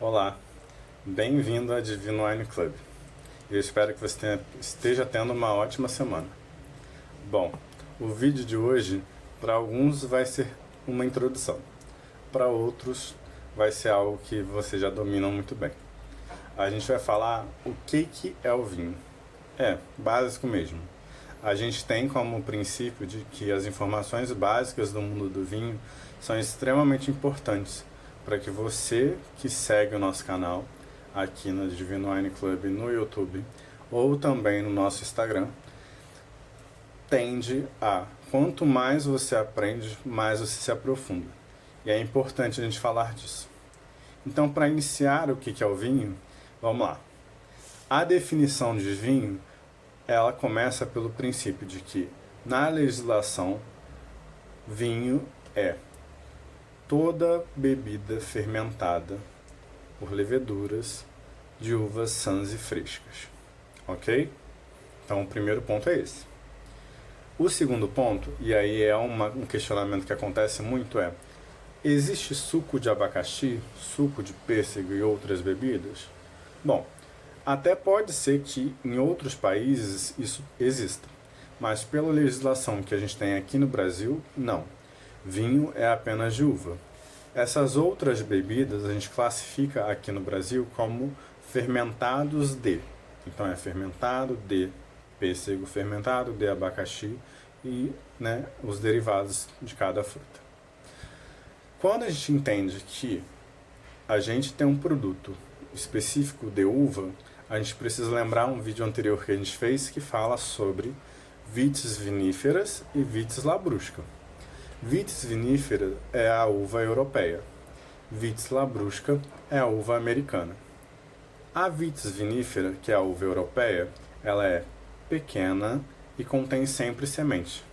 Olá, bem-vindo a Divino Wine Club. Eu espero que você esteja tendo uma ótima semana. Bom, o vídeo de hoje, para alguns, vai ser uma introdução. Para outros, vai ser algo que vocês já dominam muito bem. A gente vai falar o que é o vinho. É, básico mesmo. A gente tem como princípio de que as informações básicas do mundo do vinho são extremamente importantes para que você que segue o nosso canal aqui no Divino Wine Club no YouTube ou também no nosso Instagram, tende a, quanto mais você aprende, mais você se aprofunda. E é importante a gente falar disso. Então, para iniciar o que é o vinho, vamos lá. A definição de vinho, ela começa pelo princípio de que, na legislação, vinho é toda bebida fermentada por leveduras de uvas sãs e frescas. Ok? Então, o primeiro ponto é esse. O segundo ponto, e aí é um questionamento que acontece muito, é: existe suco de abacaxi, suco de pêssego e outras bebidas? Bom, até pode ser que em outros países isso exista, mas pela legislação que a gente tem aqui no Brasil, não. Vinho é apenas de uva. Essas outras bebidas a gente classifica aqui no Brasil como fermentados de. Então é fermentado de pêssego, fermentado de abacaxi e os derivados de cada fruta. Quando a gente entende que a gente tem um produto específico de uva, a gente precisa lembrar um vídeo anterior que a gente fez que fala sobre vitis viníferas e vitis labrusca. Vitis vinífera é a uva europeia. Vitis labrusca é a uva americana. A vitis vinífera, que é a uva europeia, ela é pequena e contém sempre semente.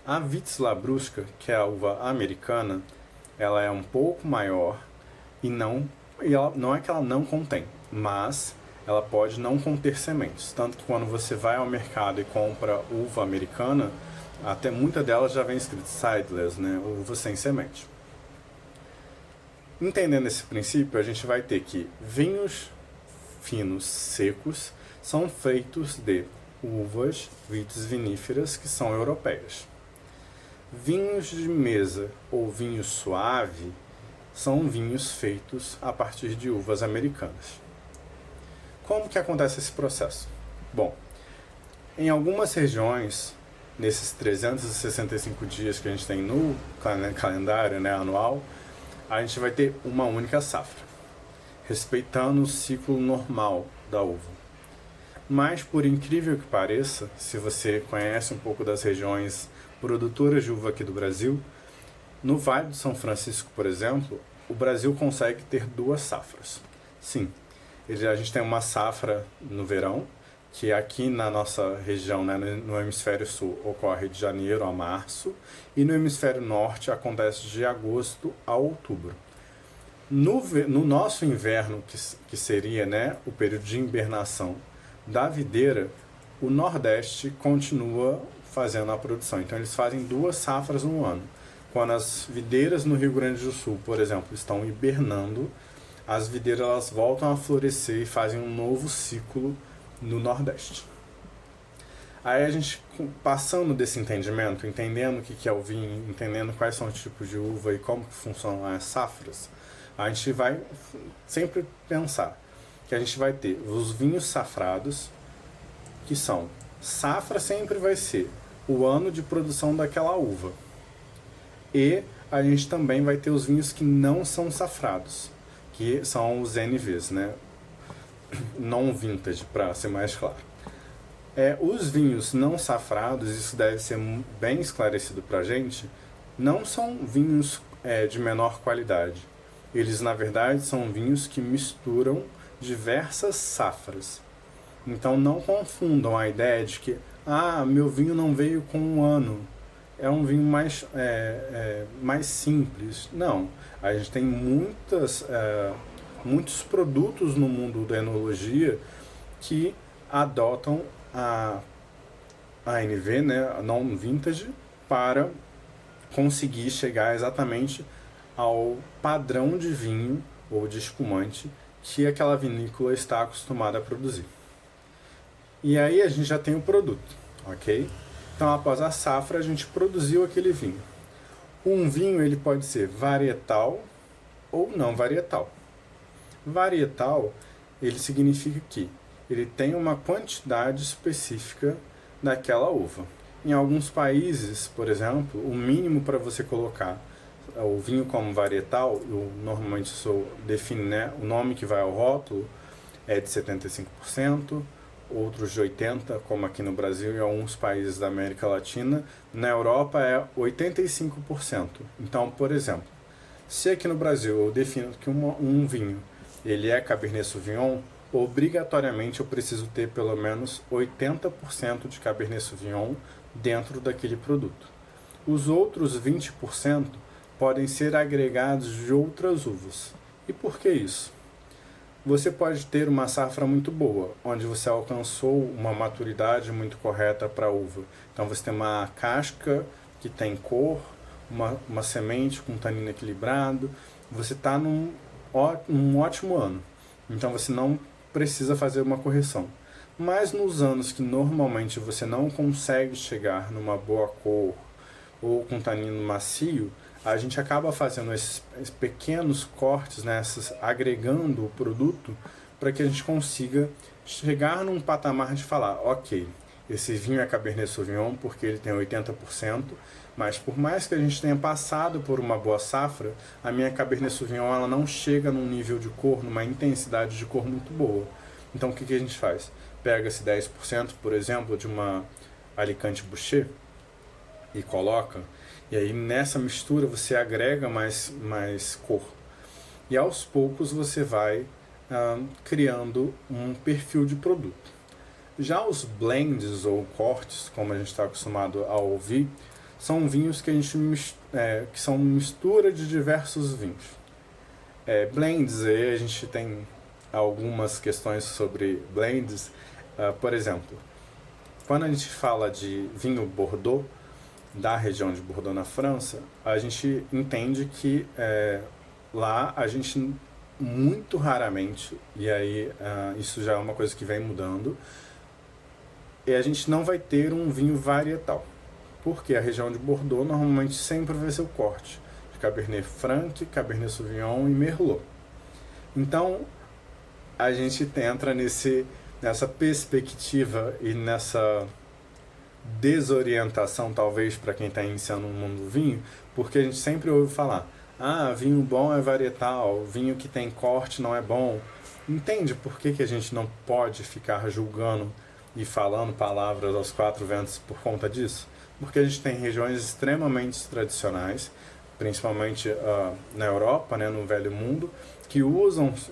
A vitis labrusca, que é a uva americana, ela é um pouco maior e ela, não é que ela não contém, mas ela pode não conter sementes. Tanto que quando você vai ao mercado e compra uva americana, até muita delas já vem escrito seedless, uva sem semente. Entendendo esse princípio, a gente vai ter que vinhos finos secos são feitos de uvas vitis viníferas que são europeias. Vinhos de mesa ou vinho suave são vinhos feitos a partir de uvas americanas. Como que acontece esse processo? Bom, em algumas regiões, nesses 365 dias que a gente tem no calendário anual, a gente vai ter uma única safra, respeitando o ciclo normal da uva. Mas, por incrível que pareça, se você conhece um pouco das regiões produtoras de uva aqui do Brasil, no Vale do São Francisco, por exemplo, o Brasil consegue ter duas safras. Sim, a gente tem uma safra no verão, que aqui na nossa região, no hemisfério sul, ocorre de janeiro a março, e no hemisfério norte acontece de agosto a outubro. No nosso inverno, que seria o período de hibernação da videira, o Nordeste continua fazendo a produção. Então eles fazem duas safras no ano. Quando as videiras no Rio Grande do Sul, por exemplo, estão hibernando, as videiras elas voltam a florescer e fazem um novo ciclo no Nordeste. Aí a gente, passando desse entendimento, entendendo o que é o vinho, entendendo quais são os tipos de uva e como funcionam as safras, a gente vai sempre pensar que a gente vai ter os vinhos safrados, que são, safra sempre vai ser o ano de produção daquela uva. E a gente também vai ter os vinhos que não são safrados, que são os NVs, não vintage, para ser mais claro. Os vinhos não safrados, isso deve ser bem esclarecido para a gente, não são vinhos de menor qualidade. Eles, na verdade, são vinhos que misturam diversas safras. Então não confundam a ideia de que meu vinho não veio com um ano, é um vinho mais simples. Não, a gente tem muitos produtos no mundo da enologia que adotam a ANV, a non vintage, para conseguir chegar exatamente ao padrão de vinho ou de espumante que aquela vinícola está acostumada a produzir. E aí a gente já tem o produto, ok? Então, após a safra, a gente produziu aquele vinho. Um vinho ele pode ser varietal ou não varietal. Varietal, ele significa que ele tem uma quantidade específica daquela uva. Em alguns países, por exemplo, o mínimo para você colocar o vinho como varietal, eu normalmente defino, né, o nome que vai ao rótulo é de 75%, outros de 80%, como aqui no Brasil e em alguns países da América Latina. Na Europa é 85%. Então, por exemplo, se aqui no Brasil eu defino que um vinho ele é Cabernet Sauvignon, obrigatoriamente eu preciso ter pelo menos 80% de Cabernet Sauvignon dentro daquele produto. Os outros 20% podem ser agregados de outras uvas. E por que isso? Você pode ter uma safra muito boa, onde você alcançou uma maturidade muito correta para a uva. Então você tem uma casca que tem cor, uma semente com tanino equilibrado, você está num ótimo ano. Então você não precisa fazer uma correção. Mas nos anos que normalmente você não consegue chegar numa boa cor ou com tanino macio, a gente acaba fazendo esses pequenos cortes, né, agregando o produto para que a gente consiga chegar num patamar de falar, ok, esse vinho é Cabernet Sauvignon porque ele tem 80%, mas por mais que a gente tenha passado por uma boa safra, a minha Cabernet Sauvignon ela não chega num nível de cor, numa intensidade de cor muito boa. Então o que a gente faz? Pega-se 10%, por exemplo, de uma Alicante Bouschet e coloca, e aí nessa mistura você agrega mais cor. E aos poucos você vai criando um perfil de produto. Já os blends ou cortes, como a gente está acostumado a ouvir, são vinhos que que são mistura de diversos vinhos. Blends, aí a gente tem algumas questões sobre blends. Por exemplo, quando a gente fala de vinho Bordeaux, da região de Bordeaux na França, a gente entende que lá a gente muito raramente, e aí isso já é uma coisa que vem mudando, e a gente não vai ter um vinho varietal, porque a região de Bordeaux normalmente sempre vai ser o corte de Cabernet Franc, Cabernet Sauvignon e Merlot. Então a gente entra nessa perspectiva e nessa desorientação, talvez, para quem está iniciando no mundo do vinho, porque a gente sempre ouve falar, vinho bom é varietal, vinho que tem corte não é bom. Entende por que a gente não pode ficar julgando e falando palavras aos quatro ventos por conta disso? Porque a gente tem regiões extremamente tradicionais, principalmente na Europa, né, no Velho Mundo, que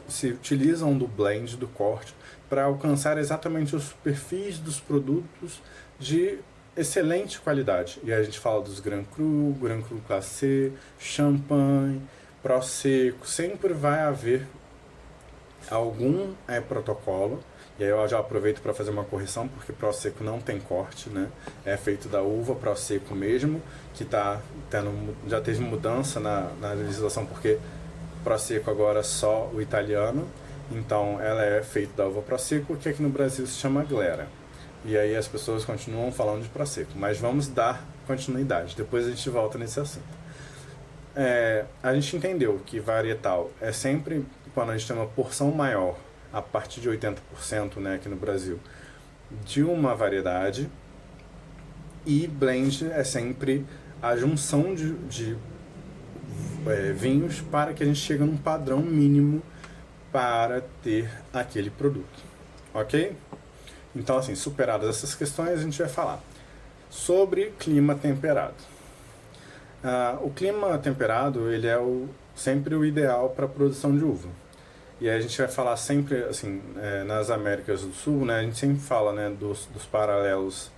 se utilizam do blend, do corte, para alcançar exatamente os perfis dos produtos de excelente qualidade. E a gente fala dos Grand Cru Classé, Champagne, Prosecco, sempre vai haver algum protocolo. E aí eu já aproveito para fazer uma correção, porque Prosecco não tem corte, né? É feito da uva Prosecco mesmo, que já teve mudança na legislação, porque Prosecco agora é só o italiano, então ela é feita da uva Prosecco, que aqui no Brasil se chama Glera. E aí as pessoas continuam falando de Prosecco, mas vamos dar continuidade, depois a gente volta nesse assunto. A gente entendeu que varietal é sempre quando a gente tem uma porção maior, a partir de 80%, né, aqui no Brasil, de uma variedade, e blend é sempre a junção de vinhos para que a gente chegue num padrão mínimo para ter aquele produto, ok? Então, assim, superadas essas questões, a gente vai falar sobre clima temperado. O clima temperado, ele é sempre o ideal para a produção de uva. E aí a gente vai falar sempre, assim, nas Américas do Sul, né, a gente sempre fala, né, dos paralelos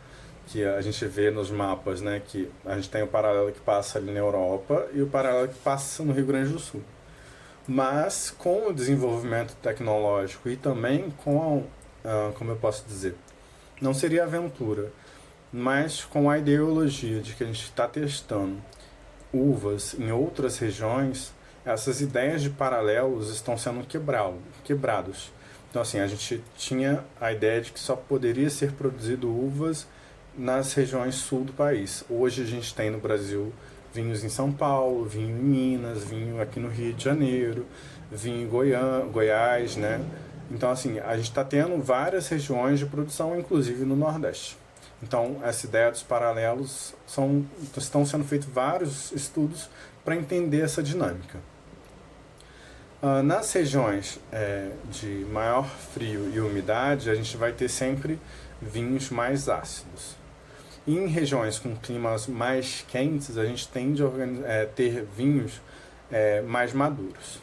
que a gente vê nos mapas, né, que a gente tem o paralelo que passa ali na Europa e o paralelo que passa no Rio Grande do Sul. Mas com o desenvolvimento tecnológico e também com como eu posso dizer, não seria aventura, mas com a ideologia de que a gente está testando uvas em outras regiões, essas ideias de paralelos estão sendo quebrados. Então, assim, a gente tinha a ideia de que só poderia ser produzido uvas nas regiões sul do país. Hoje a gente tem no Brasil vinhos em São Paulo, vinho em Minas, vinho aqui no Rio de Janeiro, vinho em Goiás, né? Então, assim, a gente está tendo várias regiões de produção, inclusive no Nordeste. Então, essa ideia dos paralelos estão sendo feitos vários estudos para entender essa dinâmica. Nas regiões de maior frio e umidade, a gente vai ter sempre vinhos mais ácidos. E em regiões com climas mais quentes, a gente tende a ter vinhos mais maduros.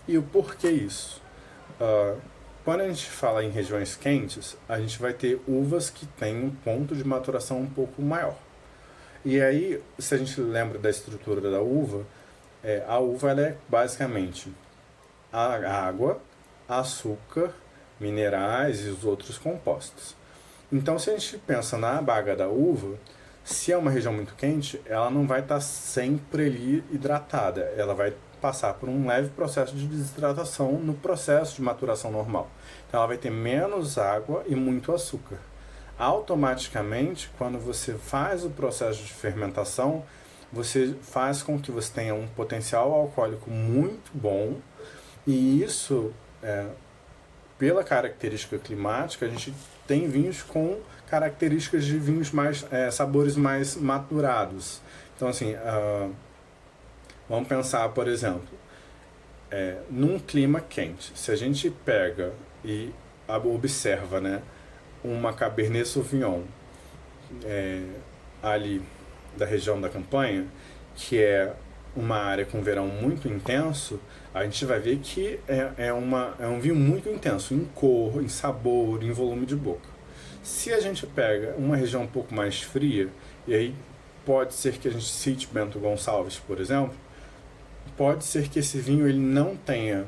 E o porquê isso? Quando a gente fala em regiões quentes, a gente vai ter uvas que têm um ponto de maturação um pouco maior. E aí, se a gente lembra da estrutura da uva, a uva ela é basicamente a água, açúcar, minerais e os outros compostos. Então, se a gente pensa na baga da uva, se é uma região muito quente, ela não vai estar sempre ali hidratada, ela vai passar por um leve processo de desidratação no processo de maturação normal. Então, ela vai ter menos água e muito açúcar. Automaticamente, quando você faz o processo de fermentação, você faz com que você tenha um potencial alcoólico muito bom, e isso, pela característica climática, a gente tem vinhos com características de vinhos mais, sabores mais maturados. Então, assim, vamos pensar, por exemplo, num clima quente. Se a gente pega e observa, né, uma Cabernet Sauvignon ali da região da Campanha, que é uma área com verão muito intenso, a gente vai ver que é um vinho muito intenso em cor, em sabor, em volume de boca. Se a gente pega uma região um pouco mais fria, e aí pode ser que a gente cite Bento Gonçalves, por exemplo, pode ser que esse vinho ele não tenha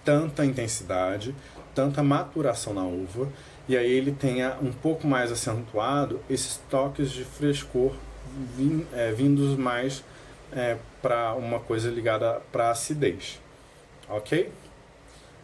tanta intensidade, tanta maturação na uva, e aí ele tenha um pouco mais acentuado esses toques de frescor vindos mais para uma coisa ligada para acidez, ok?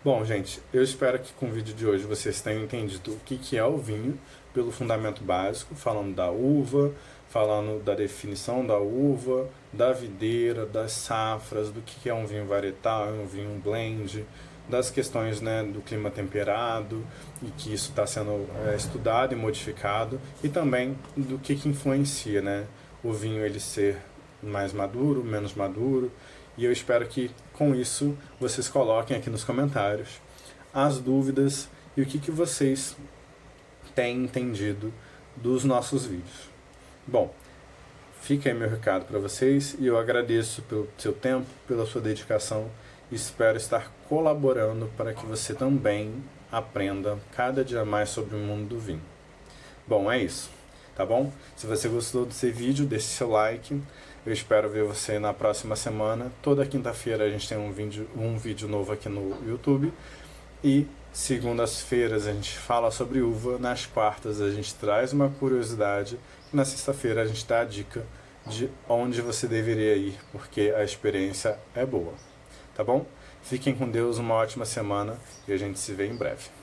Bom, gente, eu espero que com o vídeo de hoje vocês tenham entendido o que é o vinho pelo fundamento básico, falando da uva, falando da definição da uva, da videira, das safras, do que é um vinho varietal, um vinho blend, das questões, né, do clima temperado, e que isso está sendo estudado e modificado, e também do que influencia, né, o vinho ele ser mais maduro, menos maduro. E eu espero que com isso vocês coloquem aqui nos comentários as dúvidas e o que vocês têm entendido dos nossos vídeos. Bom, fica aí meu recado para vocês e eu agradeço pelo seu tempo, pela sua dedicação e espero estar colaborando para que você também aprenda cada dia mais sobre o mundo do vinho. Bom, é isso, tá bom? Se você gostou desse vídeo, deixe seu like. Eu espero ver você na próxima semana. Toda quinta-feira a gente tem um vídeo novo aqui no YouTube. E segundas-feiras a gente fala sobre uva. Nas quartas a gente traz uma curiosidade. E na sexta-feira a gente dá a dica de onde você deveria ir, porque a experiência é boa. Tá bom? Fiquem com Deus, uma ótima semana e a gente se vê em breve.